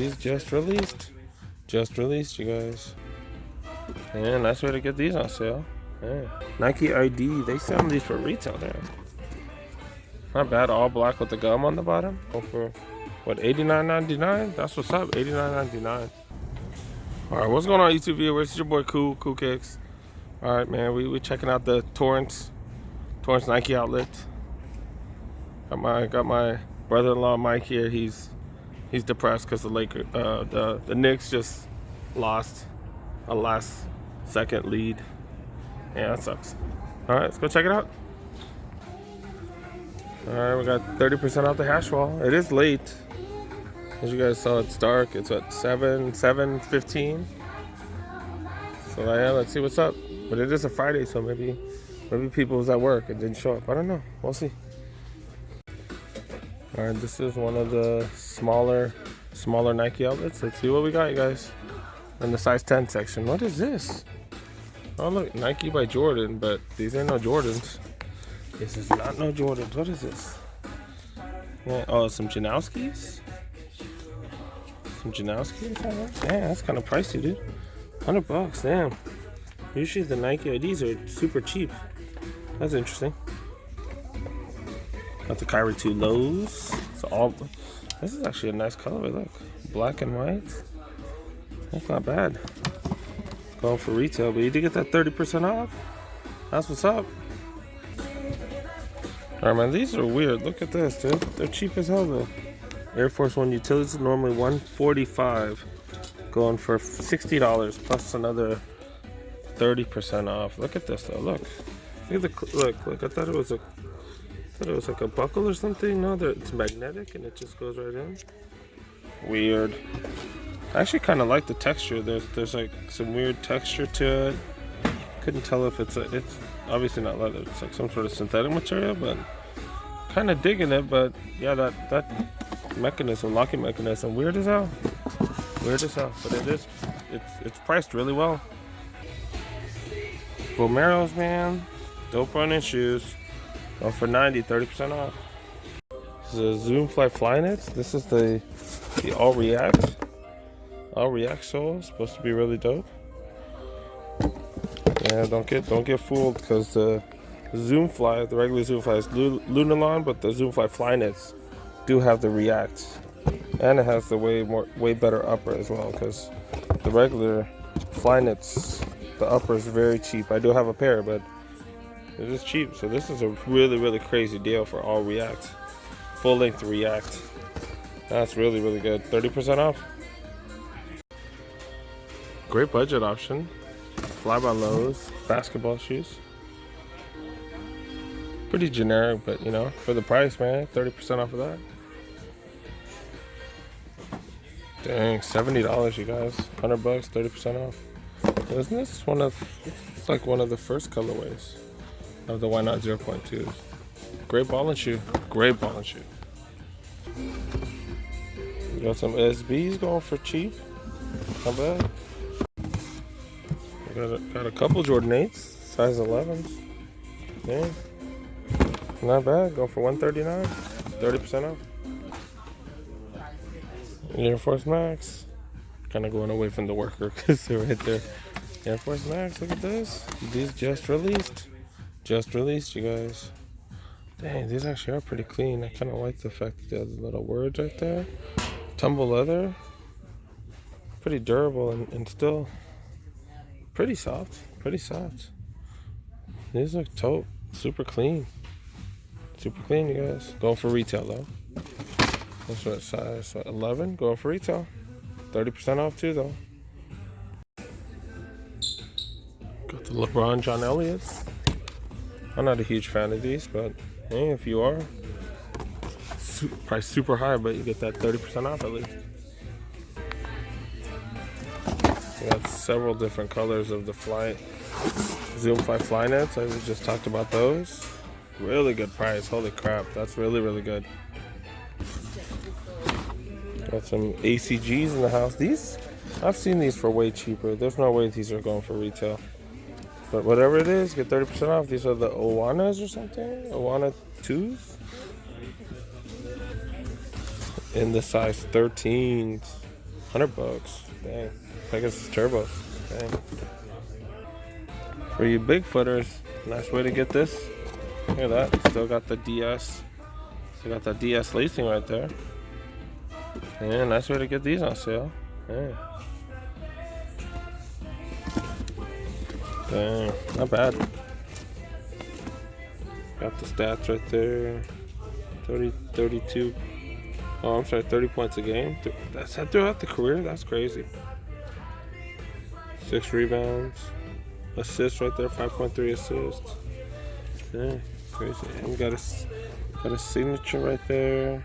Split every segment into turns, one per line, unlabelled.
these just released. Just released, you guys. Yeah, nice way to get these on sale. Yeah. Nike ID, they sell these for retail there. Not bad, all black with the gum on the bottom. Go for, what, $89.99? That's what's up, $89.99. Alright, what's going on, YouTube viewers? It's your boy Cool Kicks. Alright, man, we checking out the Torrance Nike outlet. Got my brother-in-law Mike here. He's depressed because the Knicks just lost a last-second lead. Yeah, that sucks. All right, let's go check it out. All right, we got 30% off the hash wall. It is late, as you guys saw. It's dark. It's at 7:15. So yeah, let's see what's up. But it is a Friday, so maybe people was at work and didn't show up. I don't know. We'll see. All right, this is one of the smaller Nike outlets. Let's see what we got, you guys. In the size 10 section. What is this? Oh look, Nike by Jordan, but these ain't no Jordans. This is not no Jordans. What is this? Yeah, oh, some Janowskis? Some Janowskis? Damn, that's kind of pricey, dude. $100, damn. Usually the Nike IDs are super cheap. That's interesting. Got the Kyrie 2 lows. It's all. This is actually a nice color. Look, black and white. That's not bad. Going for retail, but you did get that 30% off. That's what's up. Alright, man, these are weird. Look at this, dude. They're cheap as hell, though. Air Force One utilities normally $145, going for $60 plus another 30% off. Look at this, though. Look at the look. I thought it was like a buckle or something. No, it's magnetic and it just goes right in. Weird. I actually kind of like the texture. There's like some weird texture to it. Couldn't tell if it's obviously not leather. It's like some sort of synthetic material, but kind of digging it. But yeah, that mechanism, locking mechanism, weird as hell. Weird as hell. But it's priced really well. Vomeros, man, dope running shoes. Going for $90, 30% off. This is a Zoom Fly knits. This is the All React sole. Supposed to be really dope. Yeah, don't get fooled, because the Zoom Fly, the regular Zoom Fly is Lunarlon, but the Zoom Fly knits do have the React, and it has the way better upper as well, because the regular Fly knits, the upper is very cheap. I do have a pair, but it is cheap. So this is a really crazy deal for All React, full length React. That's really good. 30% off. Great budget option. Fly by Lowe's basketball shoes. Pretty generic, but you know, for the price, man, 30% off of that. Dang, $70, you guys. $100, 30% off. Isn't this it's like one of the first colorways of the Why Not 0.2s. Great ball and shoe. Great ball and shoe. You got some SBs going for cheap. Not bad. Got a couple Jordan 8s, size 11s. Yeah. Not bad. Go for $139. 30% off. Air Force Max. Kind of going away from the worker because they're right there. Air Force Max, look at this. These just released. Just released, you guys. Dang, these actually are pretty clean. I kind of like the fact that they have the little words right there. Tumble leather. Pretty durable and still pretty soft. Pretty soft. These look dope. Super clean. Super clean, you guys. Going for retail, though. That's what size 11. Going for retail. 30% off, too, though. Got the LeBron John Elliott's. I'm not a huge fan of these, but hey, if you are, price super high, but you get that 30% off at least. We got several different colors of the Zoom Fly knits. I just talked about those. Really good price. Holy crap, that's really good. Got some ACGs in the house. These, I've seen these for way cheaper. There's no way these are going for retail. But whatever it is, get 30% off. These are the Owanas or something. Owana 2s. In the size 13s. $100. Dang. I guess it's turbos. Dang. For you Bigfooters, nice way to get this. Look at that. Still got the DS. Still got that DS lacing right there. Yeah, nice way to get these on sale. Yeah. Dang, not bad. Got the stats right there. 32. Oh, I'm sorry, 30 points a game. That's throughout the career. That's crazy. 6 rebounds. Assists right there. 5.3 assists. Yeah, crazy. And got a signature right there.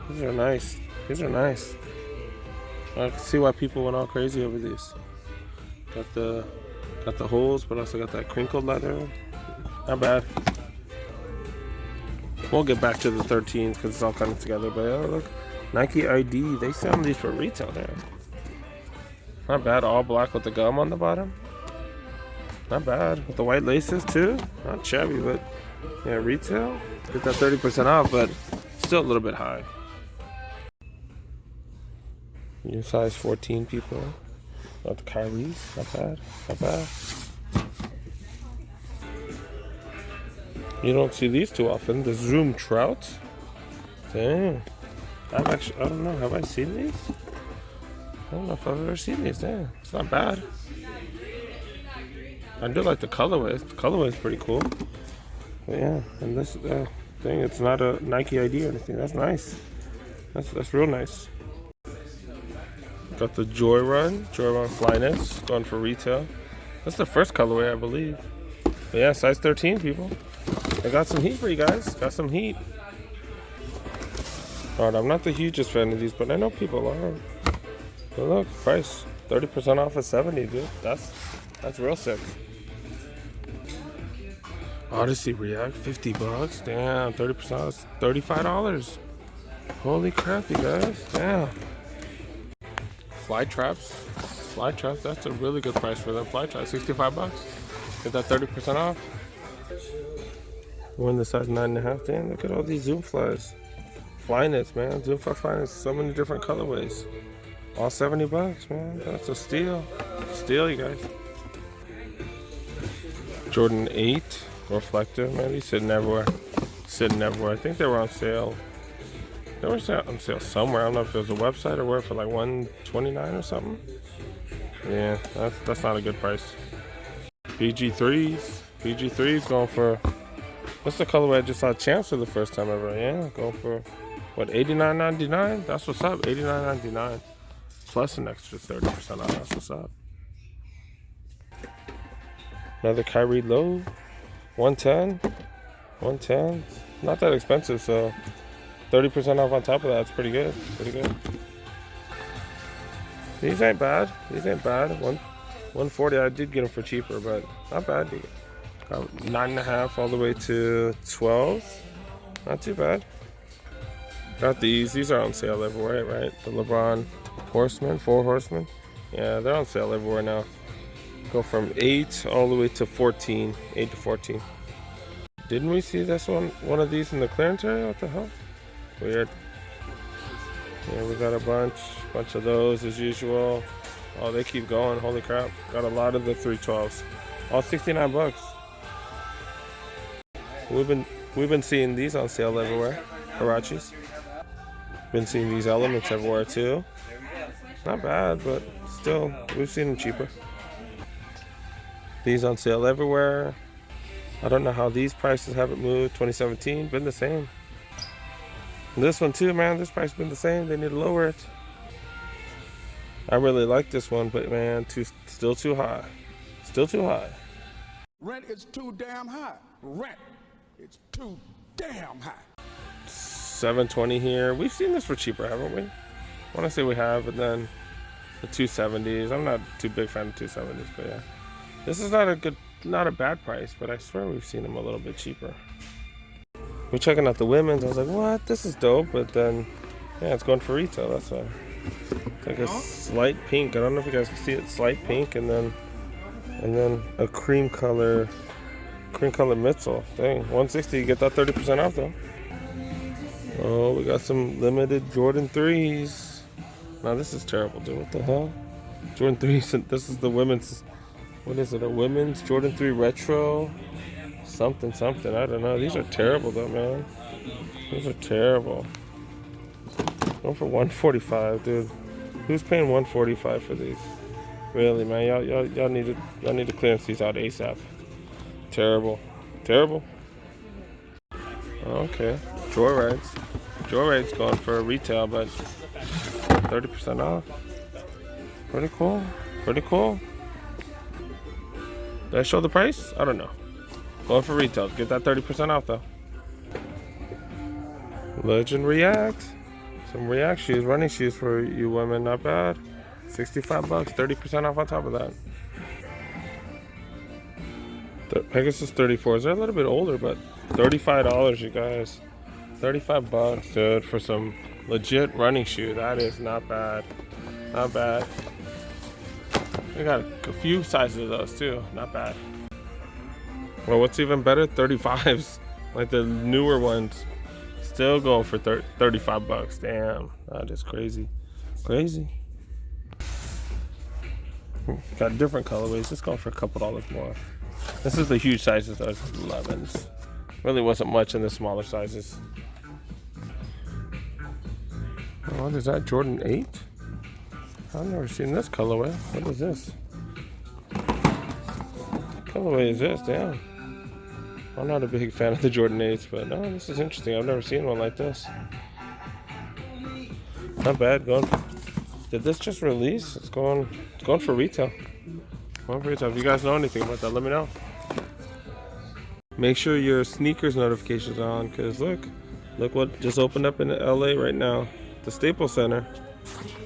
These are nice. These are nice. I can see why people went all crazy over these. Got the holes, but also got that crinkled leather. Not bad. We'll get back to the 13s because it's all kind of together. But look, Nike ID. They sell these for retail there. Not bad. All black with the gum on the bottom. Not bad. With the white laces too. Not shabby, but yeah, retail. Get that 30% off, but still a little bit high. Your size 14 people. Got the Kyrie's. Not bad. Not bad. You don't see these too often. The Zoom Trout. Dang. I don't know. Have I seen these? I don't know if I've ever seen these. Dang. It's not bad. I do like the colorways. The colorway is pretty cool. But yeah, and this thing, it's not a Nike ID or anything. That's nice. That's real nice. Got the Joy Run Flyness going for retail. That's the first colorway, I believe. But yeah, size 13, people. I got some heat for you guys. Got some heat. Alright, I'm not the hugest fan of these, but I know people are. But look, price 30% off of 70, dude. That's real sick. Odyssey React, $50. Damn, 30% off, $35. Holy crap, you guys. Damn. Flytraps, that's a really good price for them. Flytraps, $65. Get that 30% off. We're in the size 9.5. Damn, look at all these Zoom flies. Flyness, man. Zoom fly Flyness. So many different colorways. All $70, man. That's a steal. Steal, you guys. Jordan 8 reflector, man. These sitting everywhere. Sitting everywhere. I think they were on sale. They were on sale somewhere. I don't know if it was a website or where for like $129 or something. Yeah, that's not a good price. BG3s going for, what's the colorway I just saw? Champs for the first time ever. Yeah, going for what, $89.99? That's what's up. $89.99 plus an extra 30% off. That's what's up. Another Kyrie low, 110. Not that expensive, so 30% off on top of that. It's pretty good. Pretty good. These ain't bad. 140. I did get them for cheaper, but not bad. Got 9.5 all the way to 12. Not too bad. Got these. These are on sale everywhere, right? The LeBron Horsemen, 4 Horsemen. Yeah, they're on sale everywhere now. Go from 8 all the way to 14. 8 to 14. Didn't we see this one of these in the clearance area? What the hell? Weird. Yeah, we got a bunch of those as usual. Oh, they keep going. Holy crap. Got a lot of the 312s. All $69. We've been seeing these on sale everywhere. Hirachis. Been seeing these elements everywhere too. Not bad, but still, we've seen them cheaper. These on sale everywhere. I don't know how these prices haven't moved. 2017, been the same. And this one too, man, this price been the same. They need to lower it. I really like this one, but man, still too high. Still too high.
Rent is too damn high. Rent is too damn high.
$720 here. We've seen this for cheaper, haven't we? I want to say we have, and then the 270s. I'm not too big fan of 270s, but yeah. This is not a bad price, but I swear we've seen them a little bit cheaper. We're checking out the women's. I was like, what? This is dope, but then, yeah, it's going for retail. That's why. It's like a slight pink. I don't know if you guys can see it. Slight pink, and then a cream color midsole. Dang, 160. You get that 30% off though. Oh, we got some limited Jordan 3s. Now this is terrible, dude. What the hell? Jordan 3, this is the women's, what is it, a women's Jordan 3 retro? Something, I don't know. These are terrible though, man. These are terrible. Going for $145, dude. Who's paying $145 for these? Really, man? Y'all need to clearance these out ASAP. Terrible. Okay. Joyride's going for a retail, but 30% off. Pretty cool. Did I show the price? I don't know. Going for retail. Get that 30% off though. Legend React. Some React shoes, running shoes for you women, not bad. $65, 30% off on top of that. Pegasus 34s. They're a little bit older, but $35, you guys. $35, dude, for some legit running shoe. That is not bad. Not bad. They got a few sizes of those too. Not bad. Well, what's even better? 35s, like the newer ones. Still going for $35. Damn, that is crazy. Got different colorways. Just going for a couple dollars more. This is the huge sizes, those 11s. Really wasn't much in the smaller sizes. What is that? Jordan 8? I've never seen this colorway. What is this? What colorway is this? Damn. I'm not a big fan of the Jordan 8s, but no, this is interesting. I've never seen one like this. Not bad. Did this just release? It's going for retail. If you guys know anything about that, let me know. Make sure your sneakers notifications are on, because look what just opened up in LA right now. The Staples Center.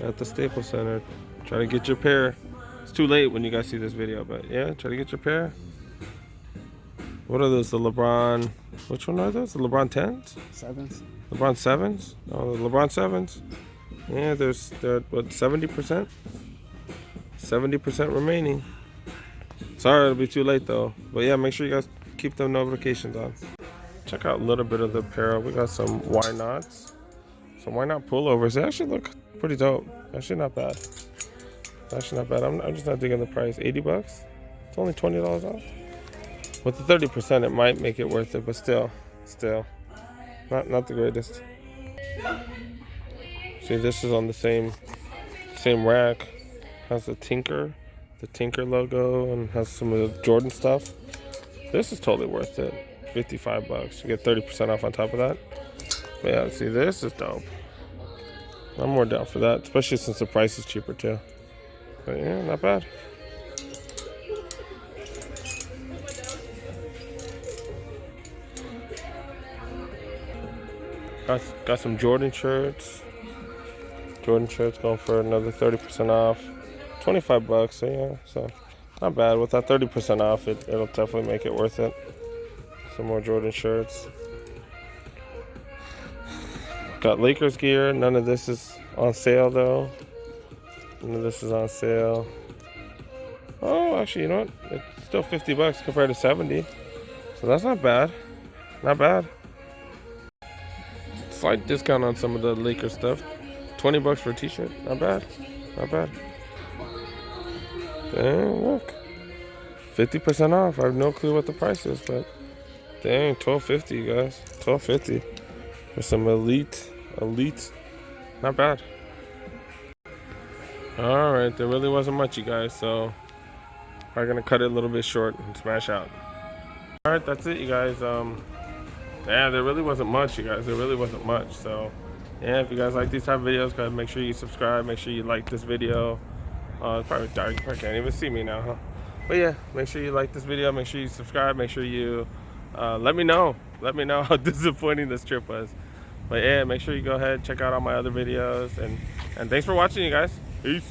At the Staples Center. Try to get your pair. It's too late when you guys see this video, but yeah, try to get your pair. What are those? The LeBron. Which one are those? The LeBron 10s?
7s.
LeBron 7s? Oh, the LeBron 7s. Yeah, they're what, 70%? 70% remaining. Sorry, it'll be too late though. But yeah, make sure you guys keep the notifications on. Check out a little bit of the apparel. We got some why nots. Some why not pullovers. They actually look pretty dope. Actually not bad. I'm just not digging the price. $80? It's only $20 off. With the 30%, it might make it worth it, but still, not the greatest. See, this is on the same rack. Has the Tinker logo, and has some of the Jordan stuff. This is totally worth it. $55. You get 30% off on top of that. But yeah, see, this is dope. I'm more down for that, especially since the price is cheaper too. But yeah, not bad. Got some Jordan shirts. Going for another 30% off. $25, so yeah, so not bad. With that 30% off, it'll definitely make it worth it. Some more Jordan shirts. Got Lakers gear. None of this is on sale though. Oh, actually, you know what? It's still $50 compared to $70. So that's not bad. Slight discount on some of the Lakers stuff. $20 for a t-shirt. Not bad. Dang, look. 50% off. I have no clue what the price is, but dang, $12.50, you guys. $12.50 for some elite. Not bad. Alright, there really wasn't much, you guys, so I'm gonna cut it a little bit short and smash out. Alright, that's it, you guys. Yeah, there really wasn't much, you guys. So yeah, if you guys like these type of videos, go ahead and make sure you subscribe. Make sure you like this video. It's probably dark. You probably can't even see me now, huh? But yeah, make sure you like this video. Make sure you subscribe. Make sure you let me know how disappointing this trip was. But yeah, make sure you go ahead, check out all my other videos, and thanks for watching, you guys. Peace.